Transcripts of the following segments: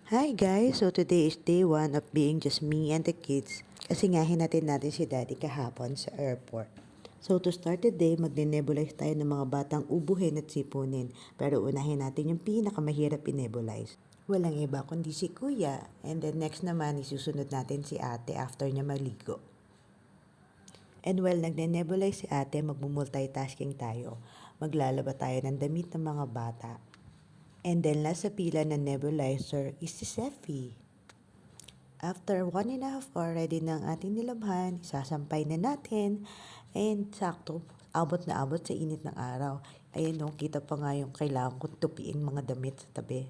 Hi guys! So today is day 1 of being just me and the kids kasi nga hinatid natin si daddy kahapon sa airport. So to start the day, magne-nebulize tayo ng mga batang ubuhin at sipunin. Pero unahin natin yung pinakamahirap i-nebulize. Walang iba kundi si kuya. And then next naman, isusunod natin si ate after niya maligo. And while nagne-nebulize si ate, magmumultitasking tayo. Maglalaba tayo ng damit ng mga bata. And then last sa pila ng nebulizer is si Seffi. After 1.5 hour ready ng ating nilabhan, isasampay na natin. And sakto, abot na abot sa init ng araw. Ayan no, kita pa nga yung kailangan kong tupiin mga damit sa tabi.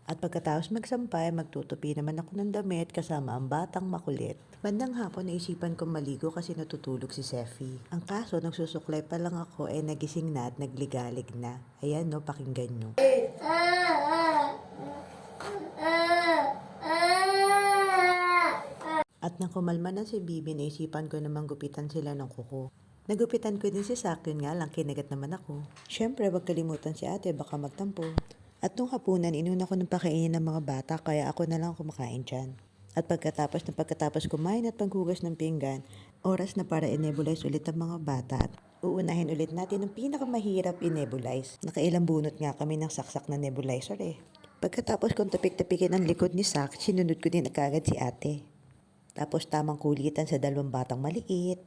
At pagkatapos magsampay, magtutupi naman ako ng damit kasama ang batang makulit. Bandang hapon naisipan kong maligo kasi natutulog si Seffi. Ang kaso, nagsusuklay pa lang ako nagising na at nagligalig na. Ayan no, pakinggan nyo. At nang kumalma na si Bibi, naisipan ko namang gupitan sila ng kuko. Nagupitan ko din si Sak, yun nga lang kinagat naman ako. Siyempre, wag kalimutan si ate, baka magtampo. At nung hapunan, inuna ko ng pakainin ng mga bata, kaya ako na lang kumakain dyan. At pagkatapos kumain at paghugas ng pinggan, oras na para i-nebulize ulit ang mga bata. At uunahin ulit natin ang pinakamahirap i-nebulize. Nakailang bunot nga kami ng saksak na nebulizer Pagkatapos kong tapik-tapikin ang likod ni Sak, sinunod ko din agad si ate. Tapos tamang kulitan sa dalawang batang maliit.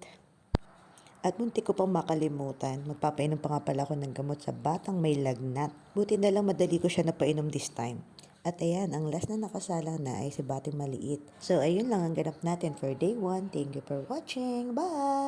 At muntik ko pang makalimutan, magpapainom pa nga pala ako ng gamot sa batang may lagnat. Buti na lang madali ko siya napainom this time. At ayan, ang last na nakasala na ay si Batang Maliit. So ayun lang ang ganap natin for day 1. Thank you for watching. Bye!